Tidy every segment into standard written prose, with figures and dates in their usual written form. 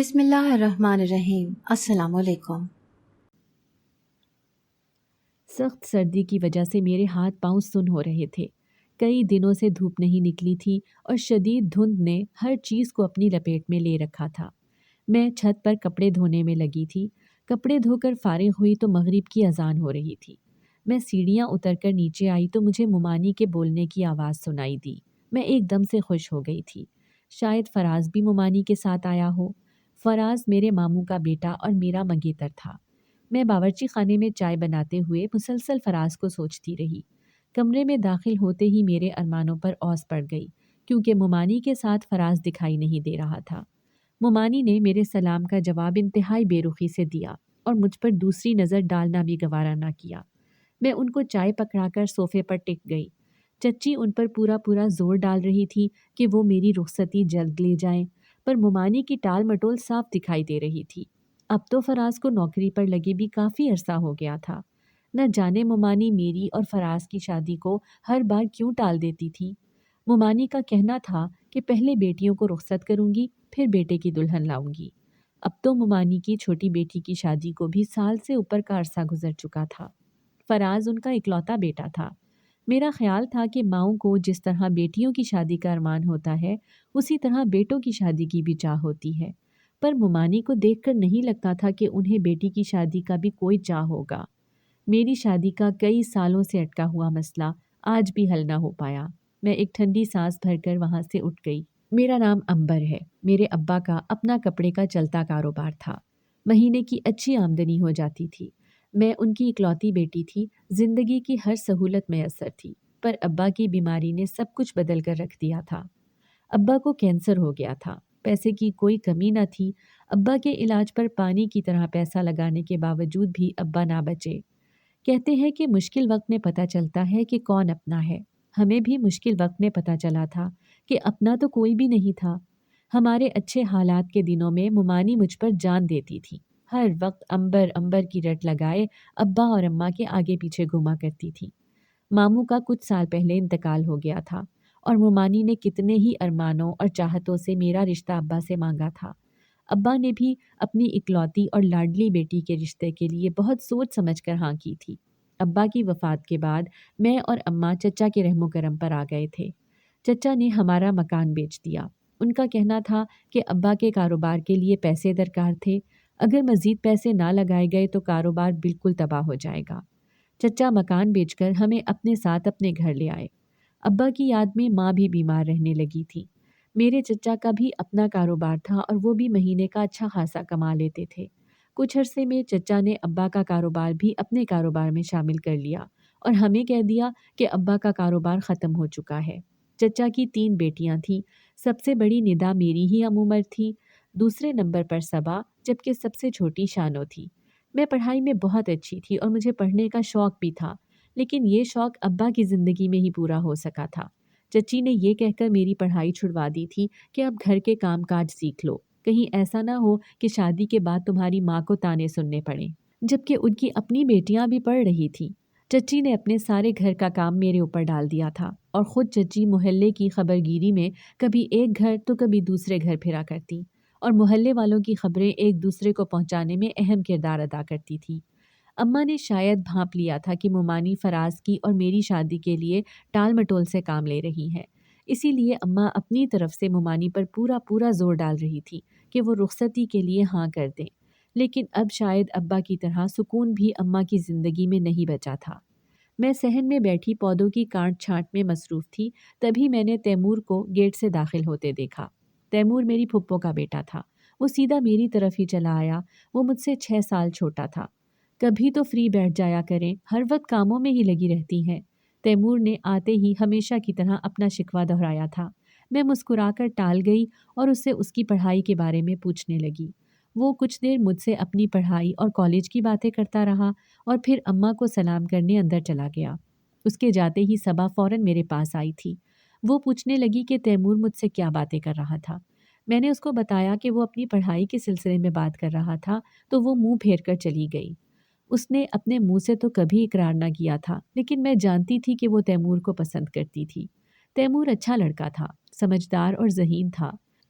بسم اللہ الرحمن الرحیم۔ السلام علیکم۔ سخت سردی کی وجہ سے میرے ہاتھ پاؤں سن ہو رہے تھے۔ کئی دنوں سے دھوپ نہیں نکلی تھی اور شدید دھند نے ہر چیز کو اپنی لپیٹ میں لے رکھا تھا۔ میں چھت پر کپڑے دھونے میں لگی تھی۔ کپڑے دھو کر فارغ ہوئی تو مغرب کی اذان ہو رہی تھی۔ میں سیڑھیاں اتر کر نیچے آئی تو مجھے ممانی کے بولنے کی آواز سنائی دی۔ میں ایک دم سے خوش ہو گئی تھی۔ شاید فراز بھی ممانی کے ساتھ آیا ہو۔ فراز میرے ماموں کا بیٹا اور میرا منگیتر تھا۔ میں باورچی خانے میں چائے بناتے ہوئے مسلسل فراز کو سوچتی رہی۔ کمرے میں داخل ہوتے ہی میرے ارمانوں پر اوس پڑ گئی، کیونکہ ممانی کے ساتھ فراز دکھائی نہیں دے رہا تھا۔ ممانی نے میرے سلام کا جواب انتہائی بے رخی سے دیا اور مجھ پر دوسری نظر ڈالنا بھی گوارا نہ کیا۔ میں ان کو چائے پکڑا کر صوفے پر ٹک گئی۔ چچی ان پر پورا زور ڈال رہی تھی کہ وہ میری رخصتی جلد لے جائیں، پر ممانی کی ٹال مٹول صاف دکھائی دے رہی تھی۔ اب تو فراز کو نوکری پر لگے بھی کافی عرصہ ہو گیا تھا۔ نہ جانے ممانی میری اور فراز کی شادی کو ہر بار کیوں ٹال دیتی تھی۔ ممانی کا کہنا تھا کہ پہلے بیٹیوں کو رخصت کروں گی، پھر بیٹے کی دلہن لاؤں گی۔ اب تو ممانی کی چھوٹی بیٹی کی شادی کو بھی سال سے اوپر کا عرصہ گزر چکا تھا۔ فراز ان کا اکلوتا بیٹا تھا۔ میرا خیال تھا کہ ماؤں کو جس طرح بیٹیوں کی شادی کا ارمان ہوتا ہے، اسی طرح بیٹوں کی شادی کی بھی چاہ ہوتی ہے، پر ممانی کو دیکھ کر نہیں لگتا تھا کہ انہیں بیٹی کی شادی کا بھی کوئی چاہ ہوگا۔ میری شادی کا کئی سالوں سے اٹکا ہوا مسئلہ آج بھی حل نہ ہو پایا۔ میں ایک ٹھنڈی سانس بھر کر وہاں سے اٹھ گئی۔ میرا نام امبر ہے۔ میرے ابا کا اپنا کپڑے کا چلتا کاروبار تھا۔ مہینے کی اچھی آمدنی ہو جاتی تھی۔ میں ان کی اکلوتی بیٹی تھی۔ زندگی کی ہر سہولت میسر تھی، پر ابا کی بیماری نے سب کچھ بدل کر رکھ دیا تھا۔ ابا کو کینسر ہو گیا تھا۔ پیسے کی کوئی کمی نہ تھی۔ ابا کے علاج پر پانی کی طرح پیسہ لگانے کے باوجود بھی ابا نہ بچے۔ کہتے ہیں کہ مشکل وقت میں پتہ چلتا ہے کہ کون اپنا ہے۔ ہمیں بھی مشکل وقت میں پتہ چلا تھا کہ اپنا تو کوئی بھی نہیں تھا۔ ہمارے اچھے حالات کے دنوں میں ممانی مجھ پر جان دیتی تھی۔ ہر وقت امبر کی رٹ لگائے ابا اور اماں کے آگے پیچھے گھوما کرتی تھی۔ ماموں کا کچھ سال پہلے انتقال ہو گیا تھا اور ممانی نے کتنے ہی ارمانوں اور چاہتوں سے میرا رشتہ ابا سے مانگا تھا۔ ابا نے بھی اپنی اکلوتی اور لاڈلی بیٹی کے رشتے کے لیے بہت سوچ سمجھ کر ہاں کی تھی۔ ابا کی وفات کے بعد میں اور اماں چچا کے رحم و کرم پر آ گئے تھے۔ چچا نے ہمارا مکان بیچ دیا۔ ان کا کہنا تھا کہ ابا کے کاروبار کے لیے پیسے درکار تھے۔ اگر مزید پیسے نہ لگائے گئے تو کاروبار بالکل تباہ ہو جائے گا۔ چچا مکان بیچ کر ہمیں اپنے ساتھ اپنے گھر لے آئے۔ ابا کی یاد میں ماں بھی بیمار رہنے لگی تھی۔ میرے چچا کا بھی اپنا کاروبار تھا اور وہ بھی مہینے کا اچھا خاصا کما لیتے تھے۔ کچھ عرصے میں چچا نے ابا کا کاروبار بھی اپنے کاروبار میں شامل کر لیا اور ہمیں کہہ دیا کہ ابا کا کاروبار ختم ہو چکا ہے۔ چچا کی 3 بیٹیاں تھیں۔ سب سے بڑی ندا میری ہی ہم عمر تھی، دوسرے نمبر پر صبا، جبکہ سب سے چھوٹی شانو تھی۔ میں پڑھائی میں بہت اچھی تھی اور مجھے پڑھنے کا شوق بھی تھا، لیکن یہ شوق ابا کی زندگی میں ہی پورا ہو سکا تھا۔ چچی نے یہ کہہ کر میری پڑھائی چھڑوا دی تھی کہ اب گھر کے کام کاج سیکھ لو، کہیں ایسا نہ ہو کہ شادی کے بعد تمہاری ماں کو تانے سننے پڑیں، جبکہ ان کی اپنی بیٹیاں بھی پڑھ رہی تھیں۔ چچی نے اپنے سارے گھر کا کام میرے اوپر ڈال دیا تھا اور خود چچی محلے کی خبرگیری میں کبھی ایک گھر تو کبھی دوسرے گھر پھرا کرتی اور محلے والوں کی خبریں ایک دوسرے کو پہنچانے میں اہم کردار ادا کرتی تھی۔ اماں نے شاید بھانپ لیا تھا کہ ممانی فراز کی اور میری شادی کے لیے ٹال مٹول سے کام لے رہی ہیں، اسی لیے اماں اپنی طرف سے ممانی پر پورا زور ڈال رہی تھی کہ وہ رخصتی کے لیے ہاں کر دیں۔ لیکن اب شاید ابا کی طرح سکون بھی اماں کی زندگی میں نہیں بچا تھا۔ میں صحن میں بیٹھی پودوں کی کاٹ چھانٹ میں مصروف تھی، تبھی میں نے تیمور کو گیٹ سے داخل ہوتے دیکھا۔ تیمور میری پھپھو کا بیٹا تھا۔ وہ سیدھا میری طرف ہی چلا آیا۔ وہ مجھ سے 6 سال چھوٹا تھا۔ کبھی تو فری بیٹھ جایا کریں، ہر وقت کاموں میں ہی لگی رہتی ہیں۔ تیمور نے آتے ہی ہمیشہ کی طرح اپنا شکوہ دہرایا تھا۔ میں مسکرا کر ٹال گئی اور اس سے اس کی پڑھائی کے بارے میں پوچھنے لگی۔ وہ کچھ دیر مجھ سے اپنی پڑھائی اور کالج کی باتیں کرتا رہا اور پھر اماں کو سلام کرنے اندر چلا گیا۔ اس کے جاتے ہی صبا فوراً میرے پاس آئی تھی۔ وہ پوچھنے لگی کہ تیمور مجھ سے کیا باتیں کر رہا تھا۔ میں نے اس کو بتایا کہ وہ اپنی پڑھائی کے سلسلے میں بات کر رہا تھا تو وہ منہ پھیر کر چلی گئی۔ اس نے اپنے منہ سے تو کبھی اقرار نہ کیا تھا، لیکن میں جانتی تھی کہ وہ تیمور کو پسند کرتی تھی۔ تیمور اچھا لڑکا تھا، سمجھدار اور ذہین تھا۔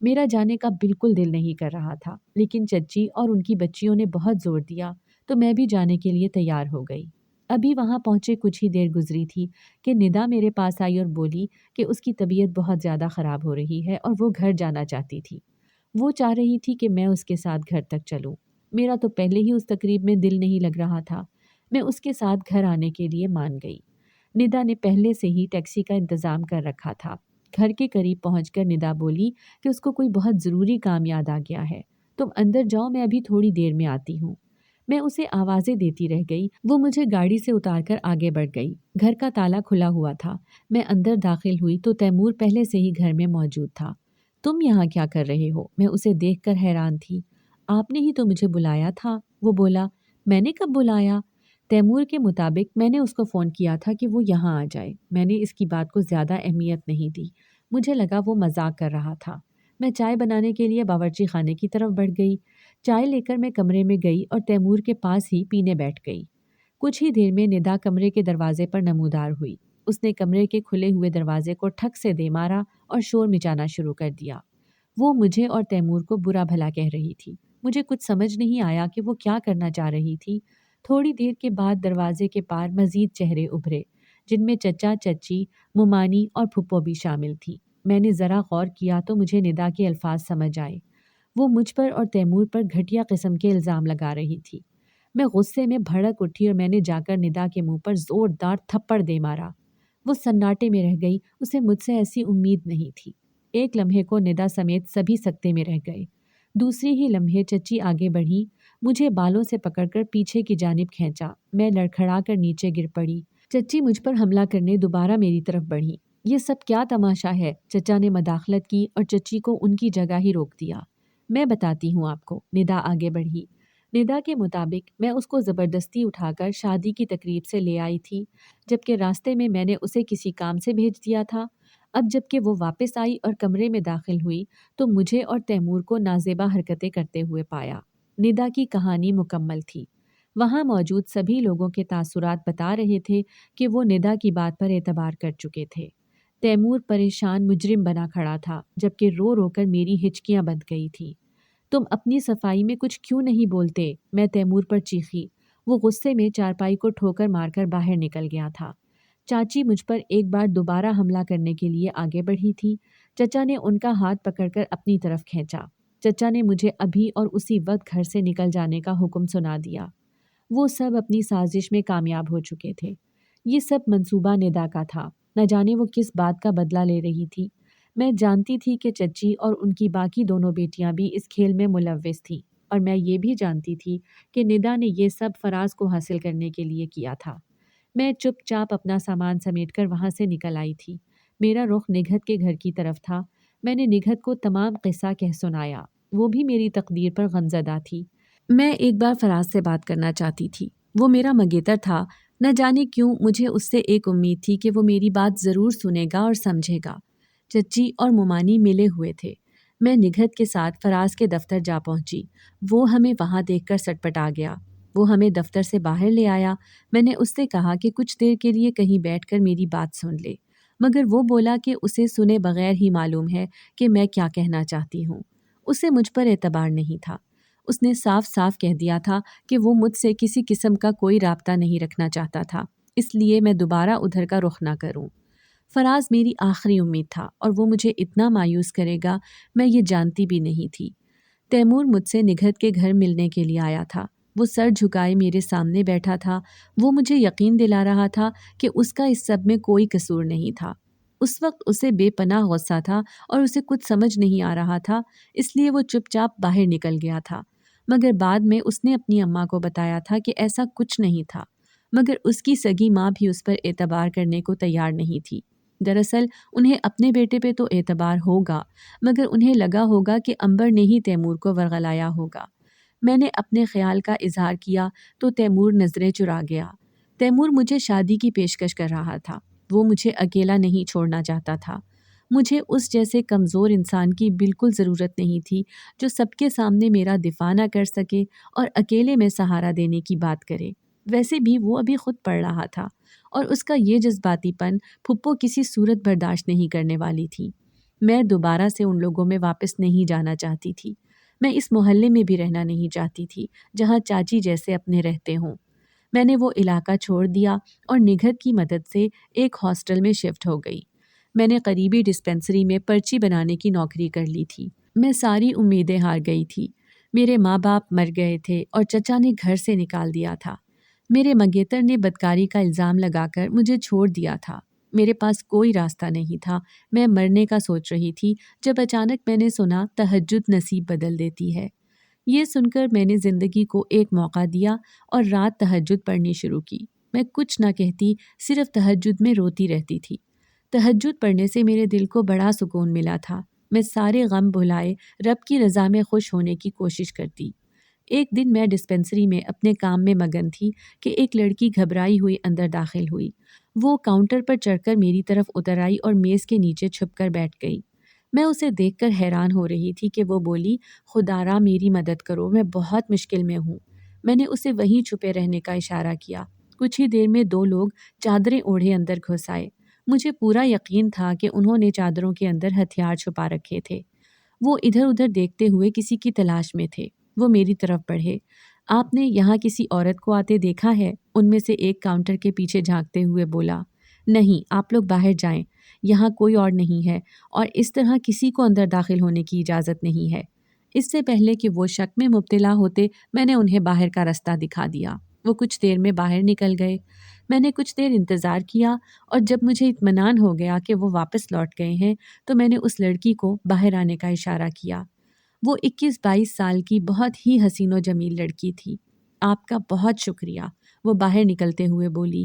میرا جانے کا بالکل دل نہیں کر رہا تھا، لیکن چچی اور ان کی بچیوں نے بہت زور دیا تو میں بھی جانے کے لیے تیار ہو گئی۔ ابھی وہاں پہنچے کچھ ہی دیر گزری تھی کہ ندا میرے پاس آئی اور بولی کہ اس کی طبیعت بہت زیادہ خراب ہو رہی ہے اور وہ گھر جانا چاہتی تھی۔ وہ چاہ رہی تھی کہ میں اس کے ساتھ گھر تک چلوں۔ میرا تو پہلے ہی اس تقریب میں دل نہیں لگ رہا تھا۔ میں اس کے ساتھ گھر آنے کے لیے مان گئی۔ ندا نے پہلے سے ہی ٹیکسی کا انتظام کر رکھا تھا۔ گھر کے قریب پہنچ کر ندا بولی کہ اس کو کوئی بہت ضروری کام یاد آ گیا ہے، تم اندر جاؤ، میں ابھی تھوڑی دیر میں آتی ہوں۔ میں اسے آوازیں دیتی رہ گئی۔ وہ مجھے گاڑی سے اتار کر آگے بڑھ گئی۔ گھر کا تالا کھلا ہوا تھا۔ میں اندر داخل ہوئی تو تیمور پہلے سے ہی گھر میں موجود تھا۔ تم یہاں کیا کر رہے ہو؟ میں اسے دیکھ کر حیران تھی۔ آپ نے ہی تو مجھے بلایا تھا، وہ بولا۔ میں نے کب بلایا؟ تیمور کے مطابق میں نے اس کو فون کیا تھا کہ وہ یہاں آ جائے۔ میں نے اس کی بات کو زیادہ اہمیت نہیں دی۔ مجھے لگا وہ مذاق کر رہا تھا۔ میں چائے بنانے کے لیے باورچی خانے کی طرف بڑھ گئی۔ چائے لے کر میں کمرے میں گئی اور تیمور کے پاس ہی پینے بیٹھ گئی۔ کچھ ہی دیر میں ندا کمرے کے دروازے پر نمودار ہوئی۔ اس نے کمرے کے کھلے ہوئے دروازے کو ٹھک سے دے مارا اور شور مچانا شروع کر دیا۔ وہ مجھے اور تیمور کو برا بھلا کہہ رہی تھی۔ مجھے کچھ سمجھ نہیں آیا کہ وہ کیا کرنا چاہ رہی تھی۔ تھوڑی دیر کے بعد دروازے کے پار مزید چہرے ابھرے، جن میں چچا، چچی، ممانی اور پھپھو بھی شامل تھی۔ میں نے ذرا غور کیا تو مجھے ندا کے الفاظ سمجھ آئے۔ وہ مجھ پر اور تیمور پر گھٹیا قسم کے الزام لگا رہی تھی۔ میں غصے میں بھڑک اٹھی اور میں نے جا کر ندا کے منہ پر زوردار تھپڑ دے مارا۔ وہ سناٹے میں رہ گئی۔ اسے مجھ سے ایسی امید نہیں تھی۔ ایک لمحے کو ندا سمیت سبھی سکتے میں رہ گئے۔ دوسری ہی لمحے چچی آگے بڑھی، مجھے بالوں سے پکڑ کر پیچھے کی جانب کھینچا۔ میں لڑکھڑا کر نیچے گر پڑی۔ چچی مجھ پر حملہ کرنے دوبارہ میری طرف بڑھی۔ یہ سب کیا تماشا ہے؟ چچا نے مداخلت کی اور چچی کو ان کی جگہ ہی روک دیا۔ میں بتاتی ہوں آپ کو، ندا آگے بڑھی۔ ندا کے مطابق میں اس کو زبردستی اٹھا کر شادی کی تقریب سے لے آئی تھی، جبکہ راستے میں نے اسے کسی کام سے بھیج دیا تھا۔ اب جبکہ وہ واپس آئی اور کمرے میں داخل ہوئی تو مجھے اور تیمور کو نازیبا حرکتیں کرتے ہوئے پایا۔ ندا کی کہانی مکمل تھی۔ وہاں موجود سبھی لوگوں کے تاثرات بتا رہے تھے کہ وہ ندا کی بات پر اعتبار کر چکے تھے۔ تیمور پریشان مجرم بنا کھڑا تھا، جبکہ رو رو کر میری ہچکیاں بندھ گئی تھی۔ تم اپنی صفائی میں کچھ کیوں نہیں بولتے؟ میں تیمور پر چیخی۔ وہ غصے میں چارپائی کو ٹھوکر مار کر باہر نکل گیا تھا۔ چاچی مجھ پر ایک بار دوبارہ حملہ کرنے کے لیے آگے بڑھی تھی۔ چچا نے ان کا ہاتھ پکڑ کر اپنی طرف کھینچا۔ چچا نے مجھے ابھی اور اسی وقت گھر سے نکل جانے کا حکم سنا دیا۔ وہ سب اپنی سازش میں کامیاب ہو چکے تھے۔ یہ سب منصوبہ ندا کا تھا۔ نہ جانے وہ کس بات کا بدلہ لے رہی تھی۔ میں جانتی تھی کہ چچی اور ان کی باقی دونوں بیٹیاں بھی اس کھیل میں ملوث تھیں، اور میں یہ بھی جانتی تھی کہ ندا نے یہ سب فراز کو حاصل کرنے کے لیے کیا تھا۔ میں چپ چاپ اپنا سامان سمیٹ کر وہاں سے نکل آئی تھی۔ میرا رخ نگہت کے گھر کی طرف تھا۔ میں نے نگہت کو تمام قصہ کہہ سنایا۔ وہ بھی میری تقدیر پر غمزدہ تھی۔ میں ایک بار فراز سے بات کرنا چاہتی تھی۔ وہ میرا منگیتر تھا۔ نہ جانے کیوں مجھے اس سے ایک امید تھی کہ وہ میری بات ضرور سنے گا اور سمجھے گا۔ چچی اور ممانی ملے ہوئے تھے۔ میں نگہت کے ساتھ فراز کے دفتر جا پہنچی۔ وہ ہمیں وہاں دیکھ کر سٹپٹا گیا۔ وہ ہمیں دفتر سے باہر لے آیا۔ میں نے اس سے کہا کہ کچھ دیر کے لیے کہیں بیٹھ کر میری بات سن لے، مگر وہ بولا کہ اسے سنے بغیر ہی معلوم ہے کہ میں کیا کہنا چاہتی ہوں۔ اسے مجھ پر اعتبار نہیں تھا۔ اس نے صاف صاف کہہ دیا تھا کہ وہ مجھ سے کسی قسم کا کوئی رابطہ نہیں رکھنا چاہتا تھا، اس لیے میں دوبارہ ادھر کا رخ نہ کروں۔ فراز میری آخری امید تھا اور وہ مجھے اتنا مایوس کرے گا میں یہ جانتی بھی نہیں تھی۔ تیمور مجھ سے نگہت کے گھر ملنے کے لیے آیا تھا۔ وہ سر جھکائے میرے سامنے بیٹھا تھا۔ وہ مجھے یقین دلا رہا تھا کہ اس کا اس سب میں کوئی قصور نہیں تھا۔ اس وقت اسے بے پناہ غصہ تھا اور اسے کچھ سمجھ نہیں آ رہا تھا، اس لیے وہ چپ چاپ باہر نکل گیا تھا۔ مگر بعد میں اس نے اپنی اماں کو بتایا تھا کہ ایسا کچھ نہیں تھا، مگر اس کی سگی ماں بھی اس پر اعتبار کرنے کو تیار نہیں تھی۔ دراصل انہیں اپنے بیٹے پہ تو اعتبار ہوگا، مگر انہیں لگا ہوگا کہ عنبر نے ہی تیمور کو ورغلایا ہوگا۔ میں نے اپنے خیال کا اظہار کیا تو تیمور نظریں چرا گیا۔ تیمور مجھے شادی کی پیشکش کر رہا تھا۔ وہ مجھے اکیلا نہیں چھوڑنا چاہتا تھا۔ مجھے اس جیسے کمزور انسان کی بالکل ضرورت نہیں تھی جو سب کے سامنے میرا دفاع نہ کر سکے اور اکیلے میں سہارا دینے کی بات کرے۔ ویسے بھی وہ ابھی خود پڑھ رہا تھا اور اس کا یہ جذباتی پن پھپھو کسی صورت برداشت نہیں کرنے والی تھی۔ میں دوبارہ سے ان لوگوں میں واپس نہیں جانا چاہتی تھی۔ میں اس محلے میں بھی رہنا نہیں چاہتی تھی جہاں چاچی جیسے اپنے رہتے ہوں۔ میں نے وہ علاقہ چھوڑ دیا اور نگہت کی مدد سے ایک ہاسٹل میں شفٹ ہو گئی۔ میں نے قریبی ڈسپنسری میں پرچی بنانے کی نوکری کر لی تھی۔ میں ساری امیدیں ہار گئی تھی۔ میرے ماں باپ مر گئے تھے اور چچا نے گھر سے نکال دیا تھا۔ میرے منگیتر نے بدکاری کا الزام لگا کر مجھے چھوڑ دیا تھا۔ میرے پاس کوئی راستہ نہیں تھا۔ میں مرنے کا سوچ رہی تھی جب اچانک میں نے سنا تہجد نصیب بدل دیتی ہے۔ یہ سن کر میں نے زندگی کو ایک موقع دیا اور رات تہجد پڑھنی شروع کی۔ میں کچھ نہ کہتی، صرف تہجد میں روتی رہتی تھی۔ تہجد پڑھنے سے میرے دل کو بڑا سکون ملا تھا۔ میں سارے غم بھلائے رب کی رضا میں خوش ہونے کی کوشش کرتی۔ ایک دن میں ڈسپنسری میں اپنے کام میں مگن تھی کہ ایک لڑکی گھبرائی ہوئی اندر داخل ہوئی۔ وہ کاؤنٹر پر چڑھ کر میری طرف اتر آئی اور میز کے نیچے چھپ کر بیٹھ گئی۔ میں اسے دیکھ کر حیران ہو رہی تھی کہ وہ بولی، خدا را میری مدد کرو، میں بہت مشکل میں ہوں۔ میں نے اسے وہیں چھپے رہنے کا اشارہ کیا۔ کچھ ہی دیر میں 2 لوگ چادریں اوڑھے اندر گھس آئے۔ مجھے پورا یقین تھا کہ انہوں نے چادروں کے اندر ہتھیار چھپا رکھے تھے۔ وہ ادھر ادھر دیکھتے ہوئے کسی کی تلاش میں تھے۔ وہ میری طرف بڑھے۔ آپ نے یہاں کسی عورت کو آتے دیکھا ہے؟ ان میں سے ایک کاؤنٹر کے پیچھے جھانکتے ہوئے بولا۔ نہیں، آپ لوگ باہر جائیں، یہاں کوئی اور نہیں ہے اور اس طرح کسی کو اندر داخل ہونے کی اجازت نہیں ہے۔ اس سے پہلے کہ وہ شک میں مبتلا ہوتے، میں نے انہیں باہر کا رستہ دکھا دیا۔ وہ کچھ دیر میں باہر نکل گئے۔ میں نے کچھ دیر انتظار کیا اور جب مجھے اطمینان ہو گیا کہ وہ واپس لوٹ گئے ہیں تو میں نے اس لڑکی کو باہر آنے کا اشارہ کیا۔ وہ 21-22 سال کی بہت ہی حسین و جمیل لڑکی تھی۔ آپ کا بہت شکریہ، وہ باہر نکلتے ہوئے بولی۔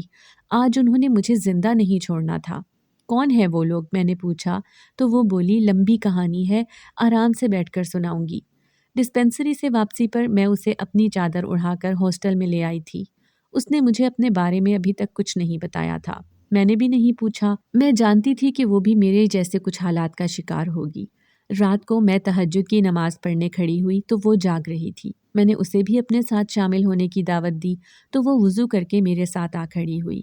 آج انہوں نے مجھے زندہ نہیں چھوڑنا تھا۔ کون ہے وہ لوگ؟ میں نے پوچھا تو وہ بولی، لمبی کہانی ہے، آرام سے بیٹھ کر سناؤں گی۔ ڈسپنسری سے واپسی پر میں اسے اپنی چادر اڑھا کر ہاسٹل میں لے آئی تھی۔ اس نے مجھے اپنے بارے میں ابھی تک کچھ نہیں بتایا تھا۔ میں نے بھی نہیں پوچھا۔ میں جانتی تھی کہ وہ بھی میرے جیسے کچھ حالات کا شکار ہوگی۔ رات کو میں تہجد کی نماز پڑھنے کھڑی ہوئی تو وہ جاگ رہی تھی۔ میں نے اسے بھی اپنے ساتھ شامل ہونے کی دعوت دی تو وہ وضو کر کے میرے ساتھ آ کھڑی ہوئی۔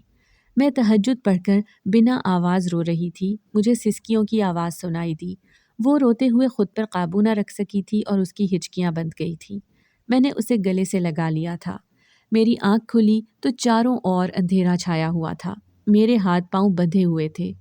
میں تہجد پڑھ کر بنا آواز رو رہی تھی۔ مجھے سسکیوں کی آواز سنائی دی۔ وہ روتے ہوئے خود پر قابو نہ رکھ سکی تھی اور اس کی ہچکیاں بند گئی تھیں۔ میں نے اسے گلے سے لگا لیا تھا۔ میری آنکھ کھلی تو چاروں اور اندھیرا چھایا ہوا تھا۔ میرے ہاتھ پاؤں بندھے ہوئے تھے۔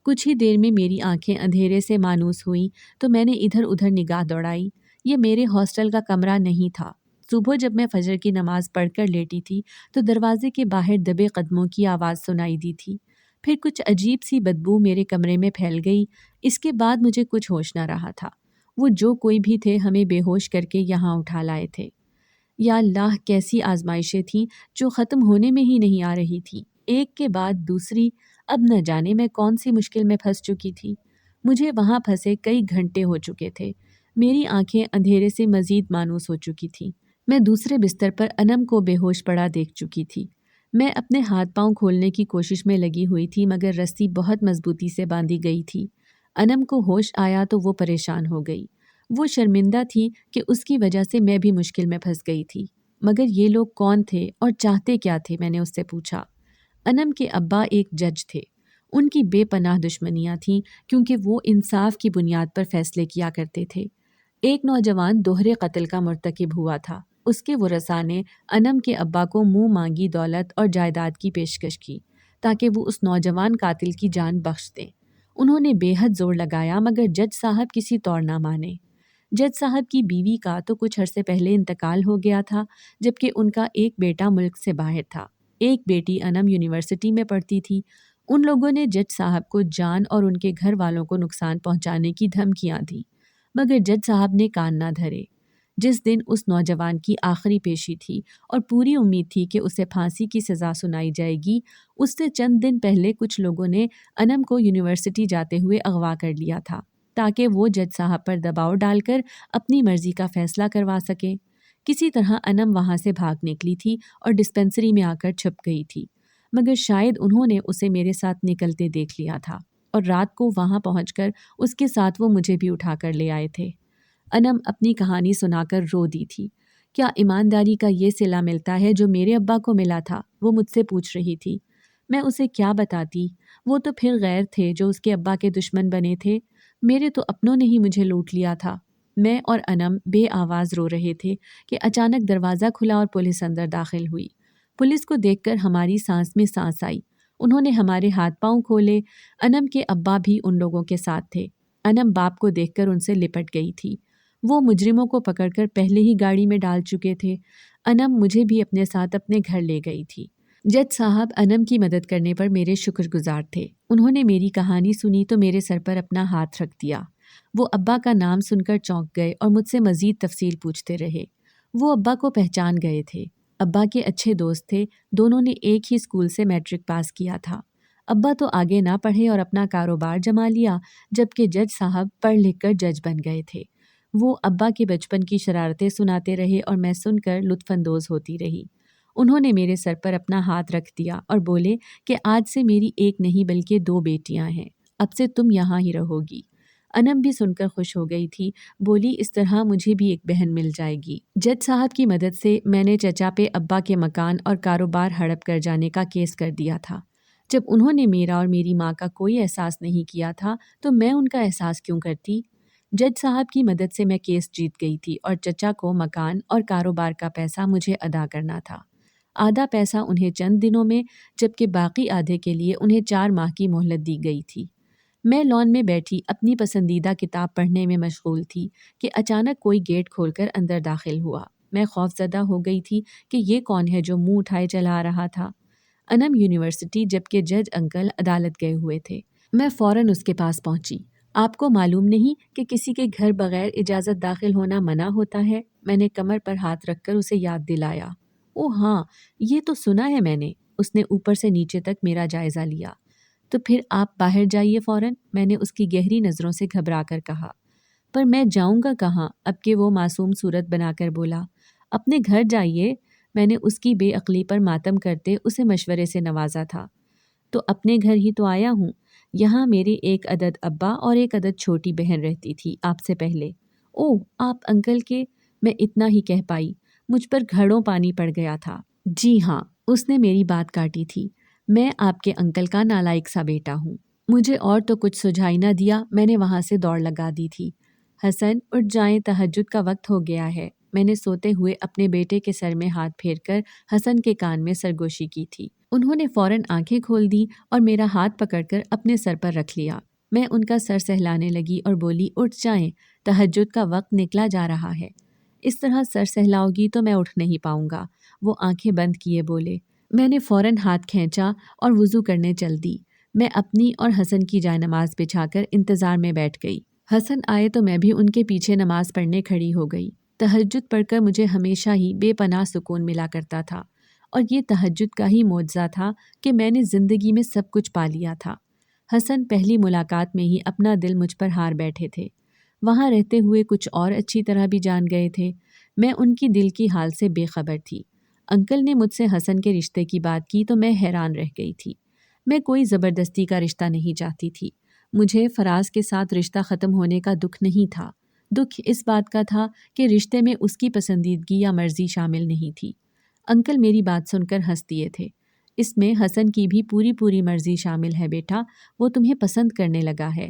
کچھ ہی دیر میں میری آنکھیں اندھیرے سے مانوس ہوئیں تو میں نے ادھر ادھر نگاہ دوڑائی۔ یہ میرے ہاسٹل کا کمرہ نہیں تھا۔ صبح جب میں فجر کی نماز پڑھ کر لیٹی تھی تو دروازے کے باہر دبے قدموں کی آواز سنائی دی تھی۔ پھر کچھ عجیب سی بدبو میرے کمرے میں پھیل گئی۔ اس کے بعد مجھے کچھ ہوش نہ رہا تھا۔ وہ جو کوئی بھی تھے ہمیں بے ہوش کر کے یہاں اٹھا لائے تھے۔ یا اللہ، کیسی آزمائشیں تھیں جو ختم ہونے میں ہی نہیں آ رہی تھیں، ایک کے بعد دوسری۔ اب نہ جانے میں کون سی مشکل میں پھنس چکی تھی۔ مجھے وہاں پھنسے کئی گھنٹے ہو چکے تھے۔ میری آنکھیں اندھیرے سے مزید مانوس ہو چکی تھیں۔ میں دوسرے بستر پر انم کو بے ہوش پڑا دیکھ چکی تھی۔ میں اپنے ہاتھ پاؤں کھولنے کی کوشش میں لگی ہوئی تھی مگر رسی بہت مضبوطی سے باندھی گئی تھی۔ انم کو ہوش آیا تو وہ پریشان ہو گئی۔ وہ شرمندہ تھی کہ اس کی وجہ سے میں بھی مشکل میں پھنس گئی تھی۔ مگر یہ لوگ کون تھے اور چاہتے کیا تھے؟ میں نے اس سے پوچھا۔ انم کے ابا ایک جج تھے۔ ان کی بے پناہ دشمنیاں تھیں کیونکہ وہ انصاف کی بنیاد پر فیصلے کیا کرتے تھے۔ ایک نوجوان دوہرے قتل کا مرتکب ہوا تھا۔ اس کے ورثاء نے انم کے ابا کو منہ مانگی دولت اور جائیداد کی پیشکش کی تاکہ وہ اس نوجوان قاتل کی جان بخش دیں۔ انہوں نے بے حد زور لگایا مگر جج صاحب کسی طور نہ مانے۔ جج صاحب کی بیوی کا تو کچھ عرصے پہلے انتقال ہو گیا تھا جبکہ ان کا ایک بیٹا ملک سے باہر تھا۔ ایک بیٹی انم یونیورسٹی میں پڑھتی تھی۔ ان لوگوں نے جج صاحب کو جان اور ان کے گھر والوں کو نقصان پہنچانے کی دھمکیاں دیں مگر جج صاحب نے کان نہ دھرے۔ جس دن اس نوجوان کی آخری پیشی تھی اور پوری امید تھی کہ اسے پھانسی کی سزا سنائی جائے گی، اس سے چند دن پہلے کچھ لوگوں نے انم کو یونیورسٹی جاتے ہوئے اغوا کر لیا تھا تاکہ وہ جج صاحب پر دباؤ ڈال کر اپنی مرضی کا فیصلہ کروا سکے۔ کسی طرح انم وہاں سے بھاگ نکلی تھی اور ڈسپنسری میں آ کر چھپ گئی تھی مگر شاید انہوں نے اسے میرے ساتھ نکلتے دیکھ لیا تھا اور رات کو وہاں پہنچ کر اس کے ساتھ وہ مجھے بھی اٹھا کر لے آئے تھے۔ انم اپنی کہانی سنا کر رو دی تھی۔ کیا ایمانداری کا یہ صلہ ملتا ہے جو میرے ابا کو ملا تھا؟ وہ مجھ سے پوچھ رہی تھی۔ میں اسے کیا بتاتی؟ وہ تو پھر غیر تھے جو اس کے ابا کے دشمن بنے تھے۔ میرے تو اپنوں نے ہی مجھے لوٹ لیا تھا۔ میں اور انم بے آواز رو رہے تھے کہ اچانک دروازہ کھلا اور پولیس اندر داخل ہوئی۔ پولیس کو دیکھ کر ہماری سانس میں سانس آئی۔ انہوں نے ہمارے ہاتھ پاؤں کھولے۔ انم کے ابا بھی ان لوگوں کے ساتھ تھے۔ انم باپ کو دیکھ کر ان سے لپٹ گئی تھی۔ وہ مجرموں کو پکڑ کر پہلے ہی گاڑی میں ڈال چکے تھے۔ انم مجھے بھی اپنے ساتھ اپنے گھر لے گئی تھی۔ جج صاحب انم کی مدد کرنے پر میرے شکر گزار تھے۔ انہوں نے میری کہانی سنی تو میرے سر پر اپنا ہاتھ رکھ دیا۔ وہ ابا کا نام سن کر چونک گئے اور مجھ سے مزید تفصیل پوچھتے رہے۔ وہ ابا کو پہچان گئے تھے۔ ابا کے اچھے دوست تھے، دونوں نے ایک ہی اسکول سے میٹرک پاس کیا تھا۔ ابا تو آگے نہ پڑھے اور اپنا کاروبار جما لیا، جبکہ جج صاحب پڑھ لکھ کر جج بن گئے تھے۔ وہ ابا کے بچپن کی شرارتیں سناتے رہے اور میں سن کر لطف اندوز ہوتی رہی۔ انہوں نے میرے سر پر اپنا ہاتھ رکھ دیا اور بولے کہ آج سے میری ایک نہیں بلکہ 2 بیٹیاں ہیں، اب سے تم یہاں ہی رہو گی۔ انم بھی سن کر خوش ہو گئی تھی، بولی اس طرح مجھے بھی ایک بہن مل جائے گی۔ جج صاحب کی مدد سے میں نے چچا پہ ابا کے مکان اور کاروبار ہڑپ کر جانے کا کیس کر دیا تھا۔ جب انہوں نے میرا اور میری ماں کا کوئی احساس نہیں کیا تھا تو میں ان کا احساس کیوں کرتی؟ جج صاحب کی مدد سے میں کیس جیت گئی تھی اور چچا کو مکان اور کاروبار کا پیسہ مجھے ادا کرنا تھا۔ آدھا پیسہ انہیں چند دنوں میں، جبکہ باقی آدھے کے لیے انہیں 4 ماہ کی مہلت دی گئی تھی۔ میں لان میں بیٹھی اپنی پسندیدہ کتاب پڑھنے میں مشغول تھی کہ اچانک کوئی گیٹ کھول کر اندر داخل ہوا۔ میں خوفزدہ ہو گئی تھی کہ یہ کون ہے جو منہ اٹھائے چلا رہا تھا۔ انم یونیورسٹی، جبکہ جج انکل عدالت گئے ہوئے تھے۔ میں فوراً اس کے پاس پہنچی۔ آپ کو معلوم نہیں کہ کسی کے گھر بغیر اجازت داخل ہونا منع ہوتا ہے؟ میں نے کمر پر ہاتھ رکھ کر اسے یاد دلایا۔ اوہ ہاں، یہ تو سنا ہے میں نے۔ اس نے اوپر سے نیچے تک میرا جائزہ لیا۔ تو پھر آپ باہر جائیے فوراً، میں نے اس کی گہری نظروں سے گھبرا کر کہا۔ پر میں جاؤں گا کہاں؟ اب کہ وہ معصوم صورت بنا کر بولا۔ اپنے گھر جائیے، میں نے اس کی بے عقلی پر ماتم کرتے اسے مشورے سے نوازا تھا۔ تو اپنے گھر ہی تو آیا ہوں، یہاں میرے ایک عدد ابا اور ایک عدد چھوٹی بہن رہتی تھی آپ سے پہلے۔ اوہ، آپ انکل کے؟ میں اتنا ہی کہہ پائی۔ مجھ پر گھڑوں پانی پڑ گیا تھا۔ جی ہاں، اس نے میری بات کاٹی تھی، میں آپ کے انکل کا نالائق سا بیٹا ہوں۔ مجھے اور تو کچھ سجھائی نہ دیا، میں نے وہاں سے دوڑ لگا دی تھی۔ حسن اٹھ جائیں، تہجد کا وقت ہو گیا ہے۔ میں نے سوتے ہوئے اپنے بیٹے کے سر میں ہاتھ پھیر کر حسن کے کان میں سرگوشی کی تھی۔ انہوں نے فوراً آنکھیں کھول دی اور میرا ہاتھ پکڑ کر اپنے سر پر رکھ لیا۔ میں ان کا سر سہلانے لگی اور بولی اٹھ جائیں، تہجد کا وقت نکلا جا رہا ہے۔ اس طرح سر سہلاؤ گی تو میں اٹھ نہیں پاؤں گا۔ وہ آنکھیں بند کیے بولے۔ میں نے فوراً ہاتھ کھینچا اور وضو کرنے چل دی۔ میں اپنی اور حسن کی جائے نماز بچھا کر انتظار میں بیٹھ گئی۔ حسن آئے تو میں بھی ان کے پیچھے نماز پڑھنے کھڑی ہو گئی۔ تہجد پڑھ کر مجھے ہمیشہ ہی بے پناہ سکون ملا کرتا تھا، اور یہ تہجد کا ہی معجزہ تھا کہ میں نے زندگی میں سب کچھ پا لیا تھا۔ حسن پہلی ملاقات میں ہی اپنا دل مجھ پر ہار بیٹھے تھے۔ وہاں رہتے ہوئے کچھ اور اچھی طرح بھی جان گئے تھے۔ میں ان کی دل کی حال سے بے خبر تھی۔ انکل نے مجھ سے حسن کے رشتے کی بات کی تو میں حیران رہ گئی تھی۔ میں کوئی زبردستی کا رشتہ نہیں چاہتی تھی۔ مجھے فراز کے ساتھ رشتہ ختم ہونے کا دکھ نہیں تھا۔ دکھ اس بات کا تھا کہ رشتے میں اس کی پسندیدگی یا مرضی شامل نہیں تھی۔ انکل میری بات سن کر ہنس دیے تھے۔ اس میں حسن کی بھی پوری مرضی شامل ہے بیٹا، وہ تمہیں پسند کرنے لگا ہے۔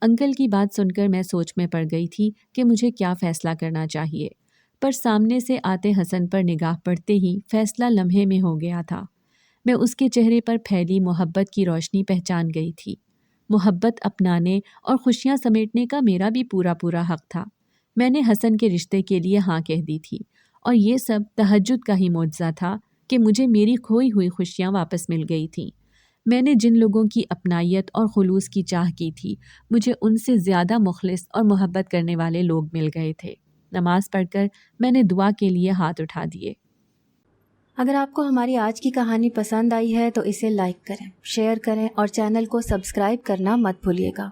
انکل کی بات سن کر میں سوچ میں پڑ گئی تھی کہ مجھے کیا فیصلہ کرنا چاہیے، پر سامنے سے آتے حسن پر نگاہ پڑتے ہی فیصلہ لمحے میں ہو گیا تھا۔ میں اس کے چہرے پر پھیلی محبت کی روشنی پہچان گئی تھی۔ محبت اپنانے اور خوشیاں سمیٹنے کا میرا بھی پورا حق تھا۔ میں نے حسن کے رشتے کے لیے ہاں کہہ دی تھی، اور یہ سب تہجد کا ہی معجزہ تھا کہ مجھے میری کھوئی ہوئی خوشیاں واپس مل گئی تھیں۔ میں نے جن لوگوں کی اپنائیت اور خلوص کی چاہ کی تھی، مجھے ان سے زیادہ مخلص اور محبت کرنے والے لوگ مل گئے تھے۔ نماز پڑھ کر میں نے دعا کے لیے ہاتھ اٹھا دیے۔ اگر آپ کو ہماری آج کی کہانی پسند آئی ہے تو اسے لائک کریں، شیئر کریں اور چینل کو سبسکرائب کرنا مت بھولیے گا۔